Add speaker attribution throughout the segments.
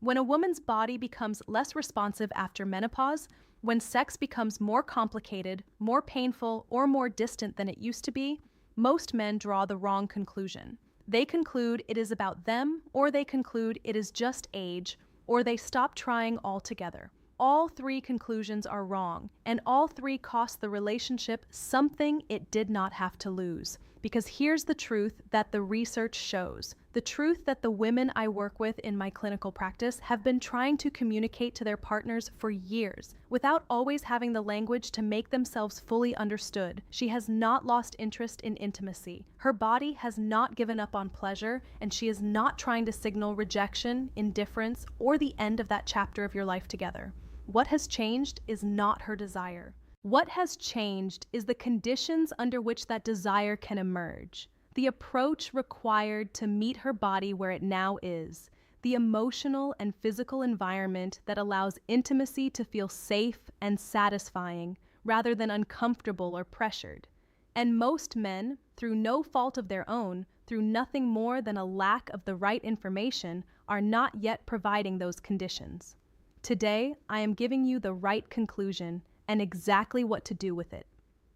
Speaker 1: When a woman's body becomes less responsive after menopause, when sex becomes more complicated, more painful, or more distant than it used to be, most men draw the wrong conclusion. They conclude it is about them, or they conclude it is just age, or they stop trying altogether. All three conclusions are wrong, and all three cost the relationship something it did not have to lose. Because here's the truth that the research shows. The truth that the women I work with in my clinical practice have been trying to communicate to their partners for years, without always having the language to make themselves fully understood. She has not lost interest in intimacy. Her body has not given up on pleasure, and she is not trying to signal rejection, indifference, or the end of that chapter of your life together. What has changed is not her desire. What has changed is the conditions under which that desire can emerge, the approach required to meet her body where it now is, the emotional and physical environment that allows intimacy to feel safe and satisfying rather than uncomfortable or pressured. And most men, through no fault of their own, through nothing more than a lack of the right information, are not yet providing those conditions. Today, I am giving you the right conclusion and exactly what to do with it.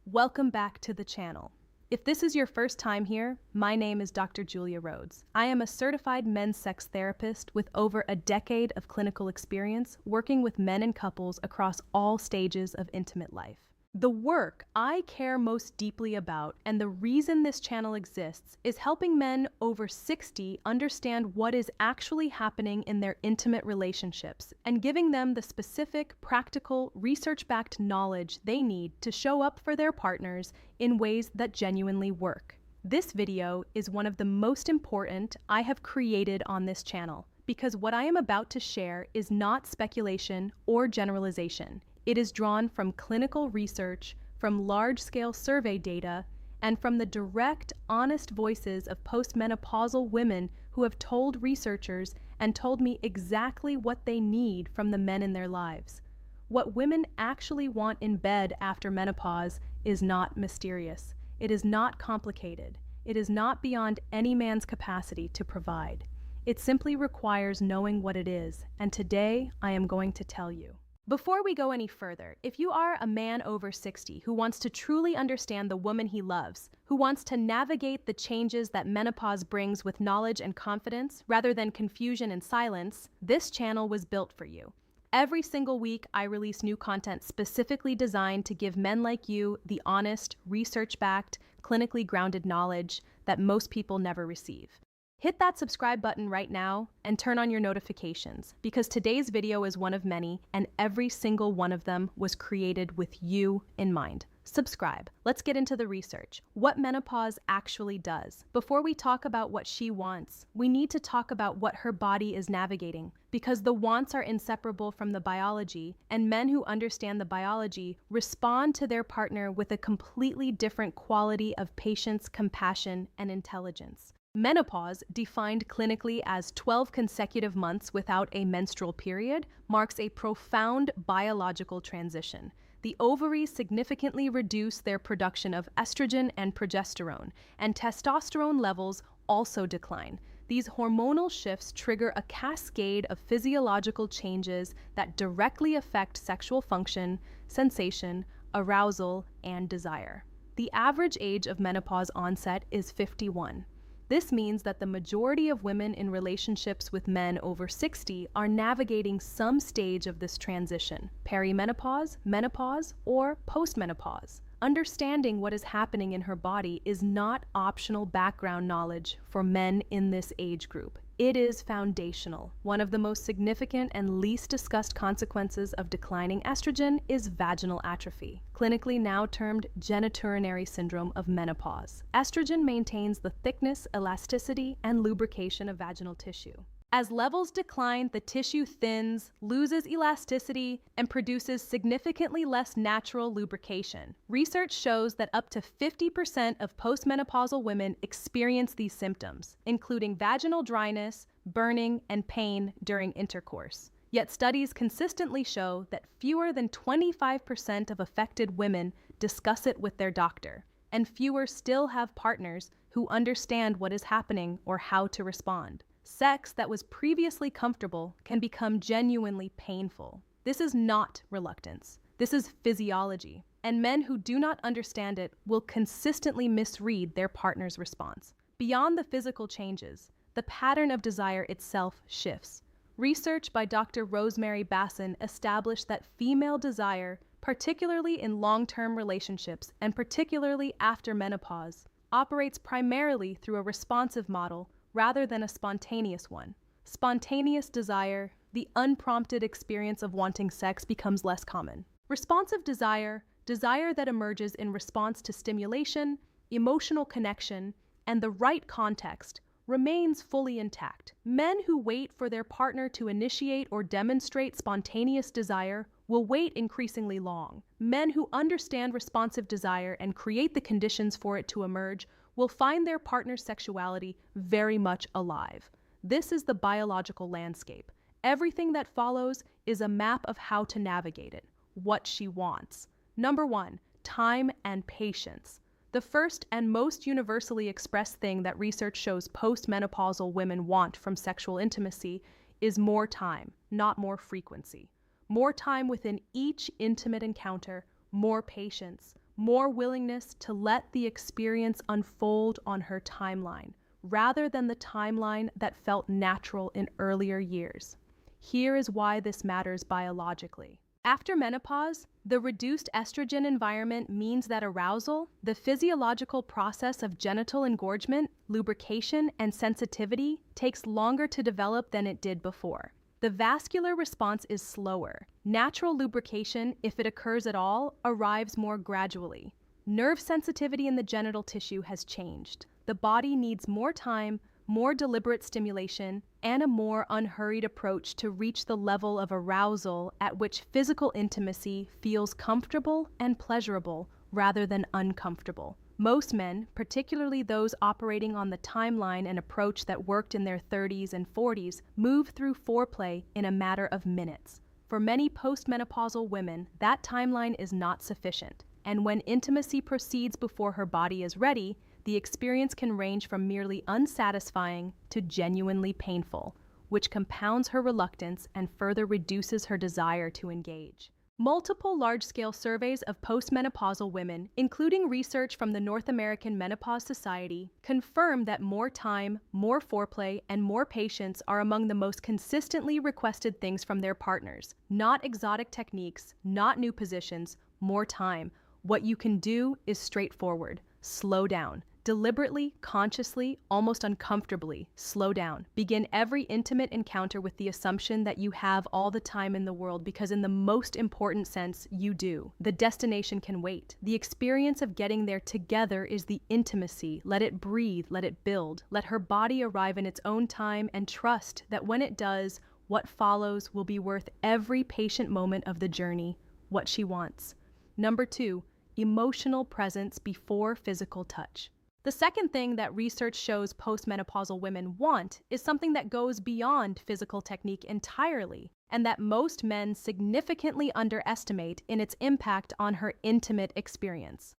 Speaker 1: Welcome back to the channel. If this is your first time here, my name is Dr. Julia Rhodes. I am a certified men's sex therapist with over a decade of clinical experience working with men and couples across all stages of intimate life. The work I care most deeply about, and the reason this channel exists, is helping men over 60 understand what is actually happening in their intimate relationships and giving them the specific, practical, research-backed knowledge they need to show up for their partners in ways that genuinely work. This video is one of the most important I have created on this channel because what I am about to share is not speculation or generalization. It is drawn from clinical research, from large-scale survey data, and from the direct, honest voices of postmenopausal women who have told researchers and told me exactly what they need from the men in their lives. What women actually want in bed after menopause is not mysterious. It is not complicated. It is not beyond any man's capacity to provide. It simply requires knowing what it is, and today I am going to tell you. Before we go any further, if you are a man over 60 who wants to truly understand the woman he loves, who wants to navigate the changes that menopause brings with knowledge and confidence rather than confusion and silence, this channel was built for you. Every single week, I release new content specifically designed to give men like you the honest, research-backed, clinically grounded knowledge that most people never receive. Hit that subscribe button right now and turn on your notifications because today's video is one of many and every single one of them was created with you in mind. Subscribe. Let's get into the research. What menopause actually does. Before we talk about what she wants, we need to talk about what her body is navigating because the wants are inseparable from the biology, and men who understand the biology respond to their partner with a completely different quality of patience, compassion, and intelligence. Menopause, defined clinically as 12 consecutive months without a menstrual period, marks a profound biological transition. The ovaries significantly reduce their production of estrogen and progesterone, and testosterone levels also decline. These hormonal shifts trigger a cascade of physiological changes that directly affect sexual function, sensation, arousal, and desire. The average age of menopause onset is 51. This means that the majority of women in relationships with men over 60 are navigating some stage of this transition, perimenopause, menopause, or postmenopause. Understanding what is happening in her body is not optional background knowledge for men in this age group. It is foundational. One of the most significant and least discussed consequences of declining estrogen is vaginal atrophy, clinically now termed genitourinary syndrome of menopause. Estrogen maintains the thickness, elasticity, and lubrication of vaginal tissue. As levels decline, the tissue thins, loses elasticity, and produces significantly less natural lubrication. Research shows that up to 50% of postmenopausal women experience these symptoms, including vaginal dryness, burning, and pain during intercourse. Yet studies consistently show that fewer than 25% of affected women discuss it with their doctor, and fewer still have partners who understand what is happening or how to respond. Sex that was previously comfortable can become genuinely painful. This is not reluctance. This is physiology. And men who do not understand it will consistently misread their partner's response. Beyond the physical changes, the pattern of desire itself shifts. Research by Dr. Rosemary Basson established that female desire, particularly in long-term relationships and particularly after menopause, operates primarily through a responsive model rather than a spontaneous one. Spontaneous desire, the unprompted experience of wanting sex, becomes less common. Responsive desire, desire that emerges in response to stimulation, emotional connection, and the right context, remains fully intact. Men who wait for their partner to initiate or demonstrate spontaneous desire will wait increasingly long. Men who understand responsive desire and create the conditions for it to emerge will find their partner's sexuality very much alive. This is the biological landscape. Everything that follows is a map of how to navigate it, what she wants. Number 1, time and patience. The first and most universally expressed thing that research shows postmenopausal women want from sexual intimacy is more time, not more frequency. More time within each intimate encounter, more patience, more willingness to let the experience unfold on her timeline, rather than the timeline that felt natural in earlier years. Here is why this matters biologically. After menopause, the reduced estrogen environment means that arousal, the physiological process of genital engorgement, lubrication, and sensitivity, takes longer to develop than it did before. The vascular response is slower. Natural lubrication, if it occurs at all, arrives more gradually. Nerve sensitivity in the genital tissue has changed. The body needs more time, more deliberate stimulation, and a more unhurried approach to reach the level of arousal at which physical intimacy feels comfortable and pleasurable rather than uncomfortable. Most men, particularly those operating on the timeline and approach that worked in their 30s and 40s, move through foreplay in a matter of minutes. For many postmenopausal women, that timeline is not sufficient, and when intimacy proceeds before her body is ready, the experience can range from merely unsatisfying to genuinely painful, which compounds her reluctance and further reduces her desire to engage. Multiple large-scale surveys of postmenopausal women, including research from the North American Menopause Society, confirm that more time, more foreplay, and more patience are among the most consistently requested things from their partners. Not exotic techniques, not new positions, more time. What you can do is straightforward. Slow down. Deliberately, consciously, almost uncomfortably, slow down. Begin every intimate encounter with the assumption that you have all the time in the world, because in the most important sense, you do. The destination can wait. The experience of getting there together is the intimacy. Let it breathe, let it build. Let her body arrive in its own time, and trust that when it does, what follows will be worth every patient moment of the journey, what she wants. Number 2, emotional presence before physical touch. The second thing that research shows postmenopausal women want is something that goes beyond physical technique entirely, and that most men significantly underestimate in its impact on her intimate experience.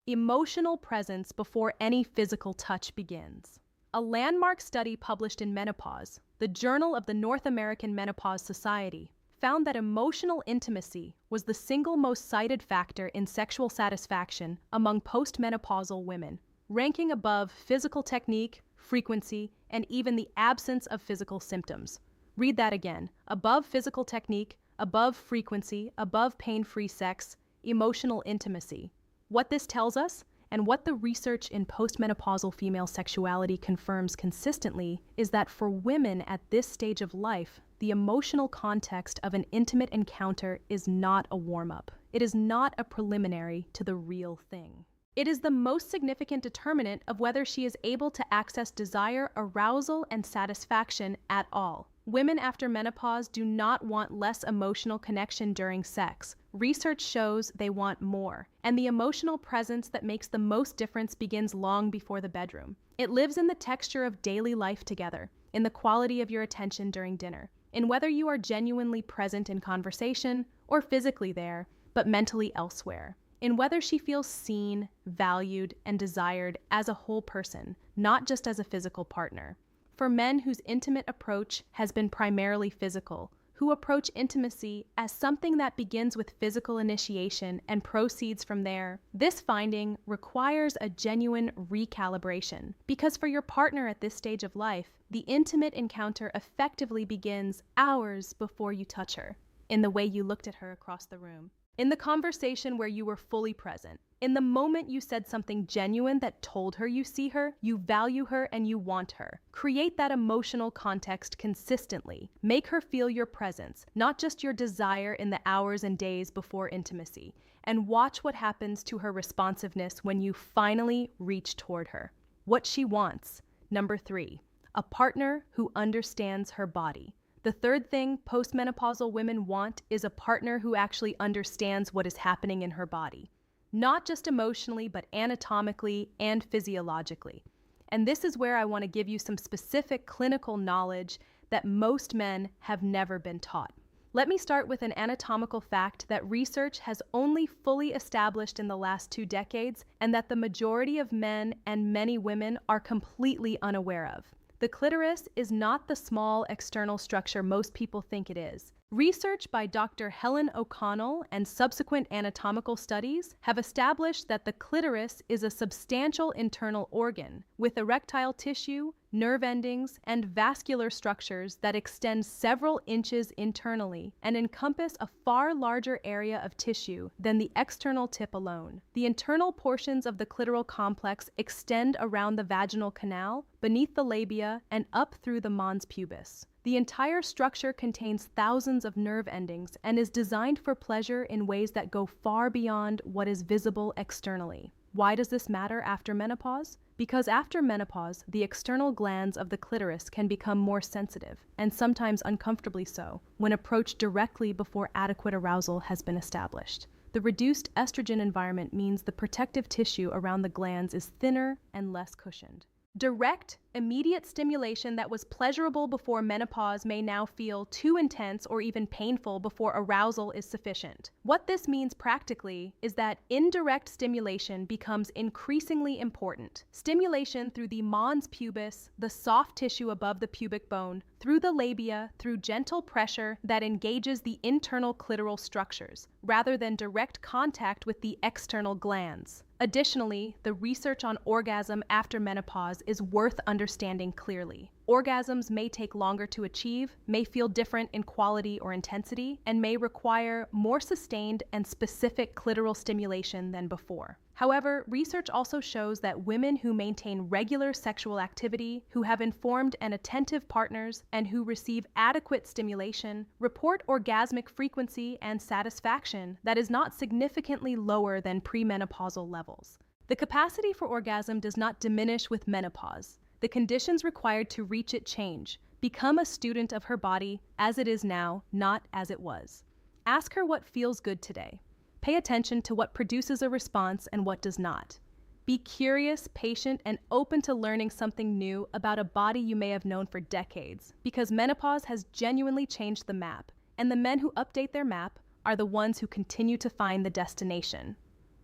Speaker 1: Emotional presence before any physical touch begins. A landmark study published in Menopause, the Journal of the North American Menopause Society, found that emotional intimacy was the single most cited factor in sexual satisfaction among postmenopausal women, ranking above physical technique, frequency, and even the absence of physical symptoms. Read that again. Above physical technique, above frequency, above pain-free sex, emotional intimacy. What this tells us, and what the research in postmenopausal female sexuality confirms consistently, is that for women at this stage of life, the emotional context of an intimate encounter is not a warm-up. It is not a preliminary to the real thing. It is the most significant determinant of whether she is able to access desire, arousal, and satisfaction at all. Women after menopause do not want less emotional connection during sex. Research shows they want more, and the emotional presence that makes the most difference begins long before the bedroom. It lives in the texture of daily life together, in the quality of your attention during dinner, in whether you are genuinely present in conversation or physically there, but mentally elsewhere, in whether she feels seen, valued, and desired as a whole person, not just as a physical partner. for men whose intimate approach has been primarily physical, who approach intimacy as something that begins with physical initiation and proceeds from there. This finding requires a genuine recalibration, because for your partner at this stage of life, the intimate encounter effectively begins hours before you touch her, in the way you looked at her across the room, in the conversation where you were fully present, in the moment you said something genuine that told her you see her, you value her, and you want her. Create that emotional context consistently. Make her feel your presence, not just your desire in the hours and days before intimacy. And watch what happens to her responsiveness when you finally reach toward her. What she wants. Number 3, a partner who understands her body. The third thing postmenopausal women want is a partner who actually understands what is happening in her body. Not just emotionally, but anatomically and physiologically. And this is where I want to give you some specific clinical knowledge that most men have never been taught. Let me start with an anatomical fact that research has only fully established in the last 2 decades, and that the majority of men and many women are completely unaware of. The clitoris is not the small external structure most people think it is. Research by Dr. Helen O'Connell and subsequent anatomical studies have established that the clitoris is a substantial internal organ with erectile tissue, nerve endings, and vascular structures that extend several inches internally and encompass a far larger area of tissue than the external tip alone. The internal portions of the clitoral complex extend around the vaginal canal, beneath the labia, and up through the mons pubis. The entire structure contains thousands of nerve endings and is designed for pleasure in ways that go far beyond what is visible externally. Why does this matter after menopause? Because after menopause, the external glands of the clitoris can become more sensitive, and sometimes uncomfortably so, when approached directly before adequate arousal has been established. The reduced estrogen environment means the protective tissue around the glands is thinner and less cushioned. Direct, immediate stimulation that was pleasurable before menopause may now feel too intense or even painful before arousal is sufficient. What this means practically is that indirect stimulation becomes increasingly important. Stimulation through the mons pubis, the soft tissue above the pubic bone, through the labia, through gentle pressure that engages the internal clitoral structures, rather than direct contact with the external glands. Additionally, the research on orgasm after menopause is worth understanding clearly. Orgasms may take longer to achieve, may feel different in quality or intensity, and may require more sustained and specific clitoral stimulation than before. However, research also shows that women who maintain regular sexual activity, who have informed and attentive partners, and who receive adequate stimulation report orgasmic frequency and satisfaction that is not significantly lower than premenopausal levels. The capacity for orgasm does not diminish with menopause. The conditions required to reach it change. Become a student of her body as it is now, not as it was. Ask her what feels good today. Pay attention to what produces a response and what does not. Be curious, patient, and open to learning something new about a body you may have known for decades, because menopause has genuinely changed the map, and the men who update their map are the ones who continue to find the destination.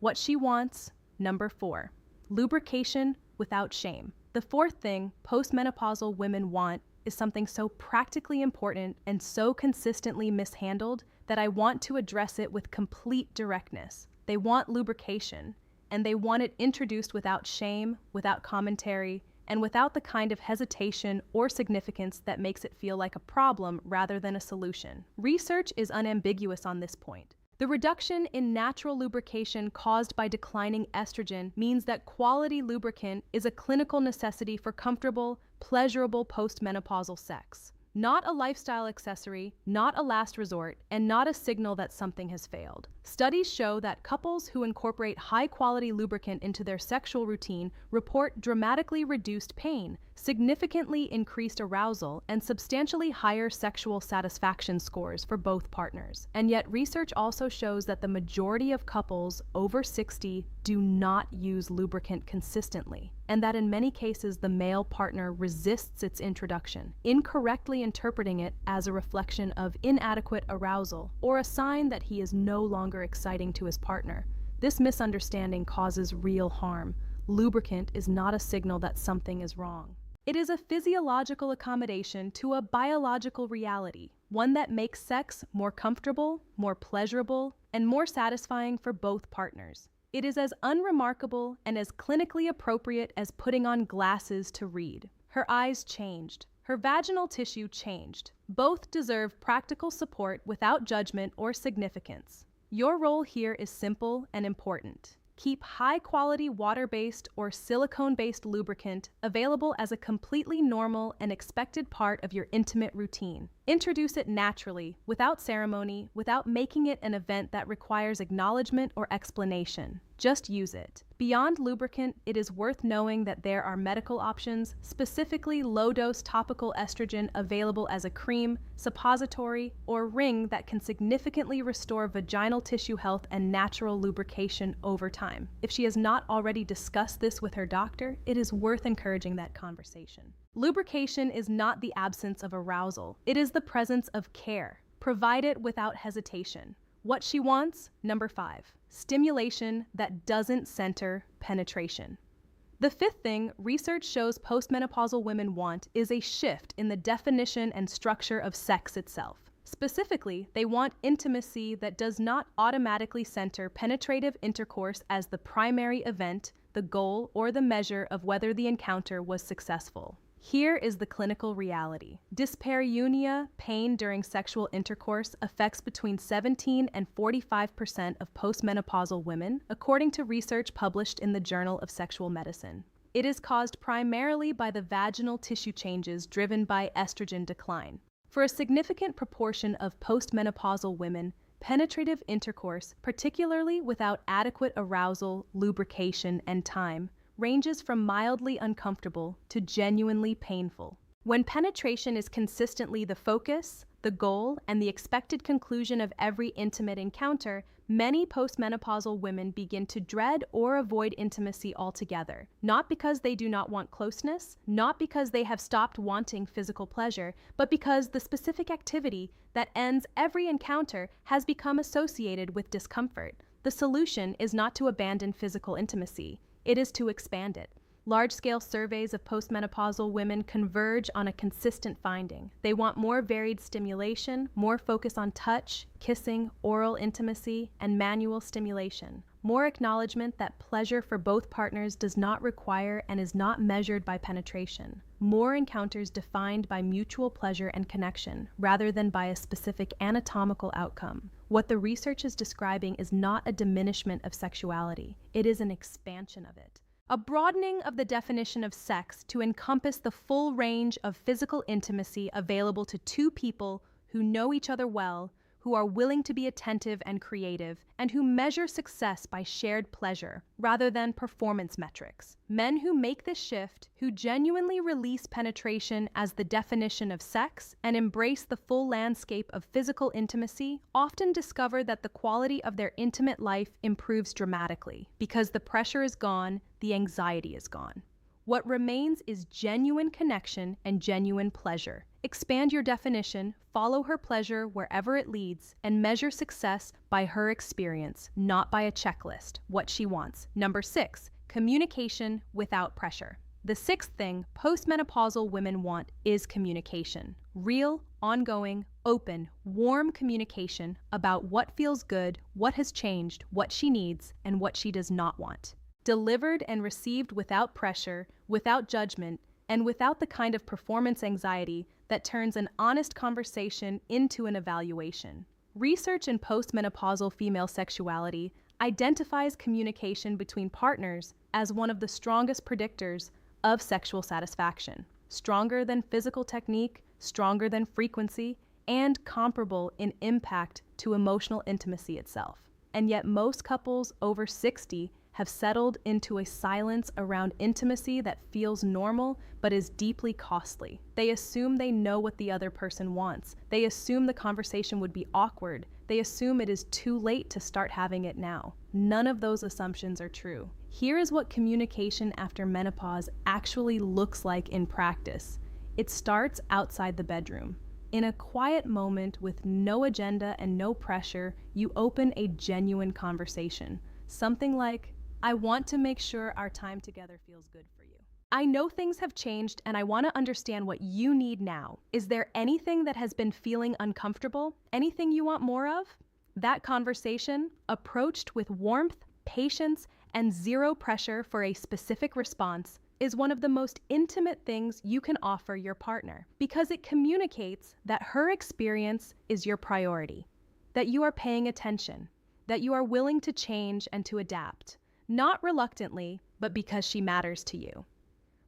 Speaker 1: What she wants. Number 4, lubrication without shame. The fourth thing postmenopausal women want is something so practically important and so consistently mishandled that I want to address it with complete directness. They want lubrication, and they want it introduced without shame, without commentary, and without the kind of hesitation or significance that makes it feel like a problem rather than a solution. Research is unambiguous on this point. The reduction in natural lubrication caused by declining estrogen means that quality lubricant is a clinical necessity for comfortable, pleasurable postmenopausal sex. Not a lifestyle accessory, not a last resort, and not a signal that something has failed. Studies show that couples who incorporate high-quality lubricant into their sexual routine report dramatically reduced pain, significantly increased arousal, and substantially higher sexual satisfaction scores for both partners. And yet research also shows that the majority of couples over 60 do not use lubricant consistently, and that in many cases the male partner resists its introduction, incorrectly interpreting it as a reflection of inadequate arousal or a sign that he is no longer exciting to his partner. This misunderstanding causes real harm. Lubricant is not a signal that something is wrong. It is a physiological accommodation to a biological reality, one that makes sex more comfortable, more pleasurable, and more satisfying for both partners. It is as unremarkable and as clinically appropriate as putting on glasses to read. Her eyes changed. Her vaginal tissue changed. Both deserve practical support without judgment or significance. Your role here is simple and important. Keep high-quality water-based or silicone-based lubricant available as a completely normal and expected part of your intimate routine. Introduce it naturally, without ceremony, without making it an event that requires acknowledgement or explanation. Just use it. Beyond lubricant, it is worth knowing that there are medical options, specifically low-dose topical estrogen available as a cream, suppository, or ring that can significantly restore vaginal tissue health and natural lubrication over time. If she has not already discussed this with her doctor, it is worth encouraging that conversation. Lubrication is not the absence of arousal. It is the presence of care. Provide it without hesitation. What she wants? Number 5, stimulation that doesn't center penetration. The fifth thing research shows postmenopausal women want is a shift in the definition and structure of sex itself. Specifically, they want intimacy that does not automatically center penetrative intercourse as the primary event, the goal, or the measure of whether the encounter was successful. Here is the clinical reality. Dyspareunia, pain during sexual intercourse, affects between 17 and 45% of postmenopausal women, according to research published in the Journal of Sexual Medicine. It is caused primarily by the vaginal tissue changes driven by estrogen decline. For a significant proportion of postmenopausal women, penetrative intercourse, particularly without adequate arousal, lubrication, and time, ranges from mildly uncomfortable to genuinely painful. When penetration is consistently the focus, the goal, and the expected conclusion of every intimate encounter, many postmenopausal women begin to dread or avoid intimacy altogether, not because they do not want closeness, not because they have stopped wanting physical pleasure, but because the specific activity that ends every encounter has become associated with discomfort. The solution is not to abandon physical intimacy. It is to expand it. Large-scale surveys of postmenopausal women converge on a consistent finding. They want more varied stimulation, more focus on touch, kissing, oral intimacy, and manual stimulation. More acknowledgement that pleasure for both partners does not require and is not measured by penetration. More encounters defined by mutual pleasure and connection, rather than by a specific anatomical outcome. What the research is describing is not a diminishment of sexuality. It is an expansion of it. A broadening of the definition of sex to encompass the full range of physical intimacy available to two people who know each other well, who are willing to be attentive and creative, and who measure success by shared pleasure, rather than performance metrics. Men who make this shift, who genuinely release penetration as the definition of sex and embrace the full landscape of physical intimacy, often discover that the quality of their intimate life improves dramatically, because the pressure is gone, the anxiety is gone. What remains is genuine connection and genuine pleasure. Expand your definition, follow her pleasure wherever it leads, and measure success by her experience, not by a checklist, what she wants. Number 6, communication without pressure. The sixth thing postmenopausal women want is communication. Real, ongoing, open, warm communication about what feels good, what has changed, what she needs, and what she does not want. Delivered and received without pressure, without judgment, and without the kind of performance anxiety that turns an honest conversation into an evaluation. Research in postmenopausal female sexuality identifies communication between partners as one of the strongest predictors of sexual satisfaction, stronger than physical technique, stronger than frequency, and comparable in impact to emotional intimacy itself. And yet most couples over 60 have settled into a silence around intimacy that feels normal but is deeply costly. They assume they know what the other person wants. They assume the conversation would be awkward. They assume it is too late to start having it now. None of those assumptions are true. Here is what communication after menopause actually looks like in practice. It starts outside the bedroom. In a quiet moment with no agenda and no pressure, you open a genuine conversation. Something like, "I want to make sure our time together feels good for you." I know things have changed and I want to understand what you need now. Is there anything that has been feeling uncomfortable? Anything you want more of? That conversation, approached with warmth, patience, and zero pressure for a specific response, is one of the most intimate things you can offer your partner because it communicates that her experience is your priority, that you are paying attention, that you are willing to change and to adapt, not reluctantly, but because she matters to you.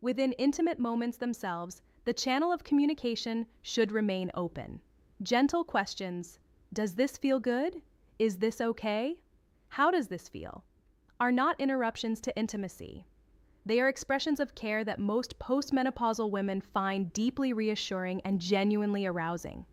Speaker 1: Within intimate moments themselves, the channel of communication should remain open. Gentle questions: does this feel good? Is this okay? How does this feel? Are not interruptions to intimacy. They are expressions of care that most postmenopausal women find deeply reassuring and genuinely arousing.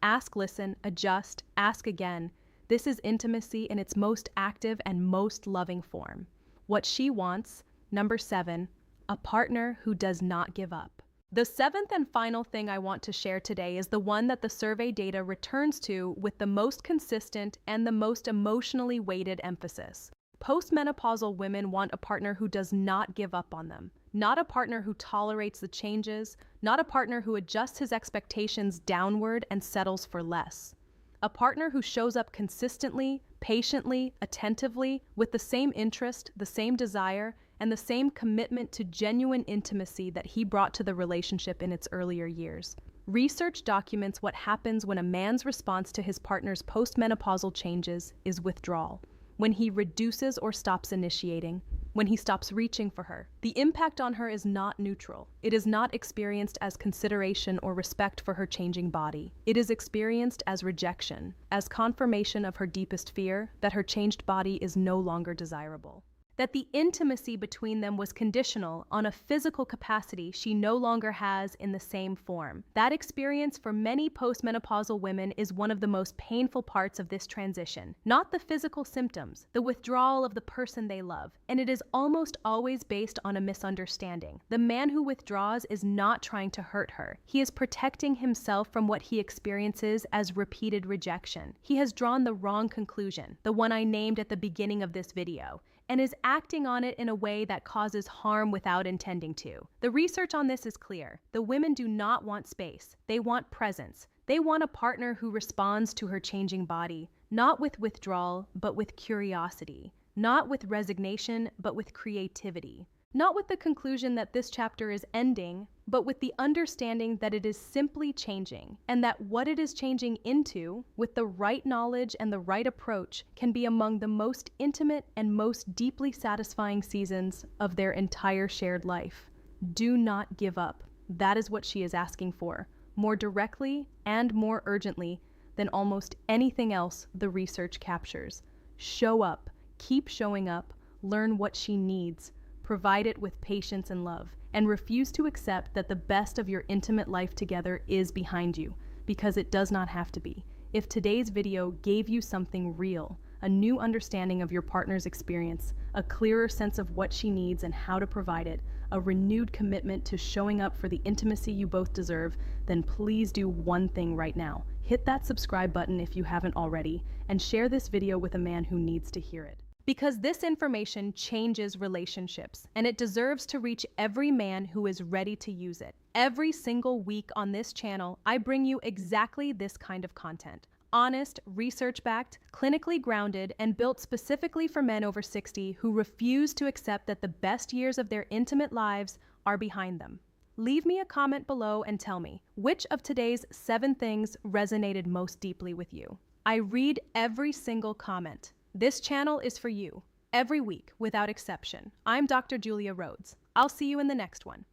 Speaker 1: Ask, listen, adjust, ask again. This is intimacy in its most active and most loving form. What she wants, number 7, a partner who does not give up. The 7th and final thing I want to share today is the one that the survey data returns to with the most consistent and the most emotionally weighted emphasis. Postmenopausal women want a partner who does not give up on them, not a partner who tolerates the changes, not a partner who adjusts his expectations downward and settles for less. A partner who shows up consistently, patiently, attentively, with the same interest, the same desire, and the same commitment to genuine intimacy that he brought to the relationship in its earlier years. Research documents what happens when a man's response to his partner's postmenopausal changes is withdrawal. When he reduces or stops initiating, when he stops reaching for her. The impact on her is not neutral. It is not experienced as consideration or respect for her changing body. It is experienced as rejection, as confirmation of her deepest fear that her changed body is no longer desirable. That the intimacy between them was conditional on a physical capacity she no longer has in the same form. That experience for many postmenopausal women is one of the most painful parts of this transition. Not the physical symptoms, the withdrawal of the person they love, and it is almost always based on a misunderstanding. The man who withdraws is not trying to hurt her. He is protecting himself from what he experiences as repeated rejection. He has drawn the wrong conclusion, the one I named at the beginning of this video, and is acting on it in a way that causes harm without intending to. The research on this is clear. The women do not want space. They want presence. They want a partner who responds to her changing body, not with withdrawal, but with curiosity, not with resignation, but with creativity. Not with the conclusion that this chapter is ending, but with the understanding that it is simply changing, and that what it is changing into, with the right knowledge and the right approach, can be among the most intimate and most deeply satisfying seasons of their entire shared life. Do not give up. That is what she is asking for, more directly and more urgently than almost anything else the research captures. Show up, keep showing up, learn what she needs, provide it with patience and love, and refuse to accept that the best of your intimate life together is behind you, because it does not have to be. If today's video gave you something real, a new understanding of your partner's experience, a clearer sense of what she needs and how to provide it, a renewed commitment to showing up for the intimacy you both deserve, then please do one thing right now. Hit that subscribe button if you haven't already, and share this video with a man who needs to hear it. Because this information changes relationships, and it deserves to reach every man who is ready to use it. Every single week on this channel, I bring you exactly this kind of content. Honest, research-backed, clinically grounded, and built specifically for men over 60 who refuse to accept that the best years of their intimate lives are behind them. Leave me a comment below and tell me, which of today's 7 things resonated most deeply with you? I read every single comment. This channel is for you, every week, without exception. I'm Dr. Julia Rhodes. I'll see you in the next one.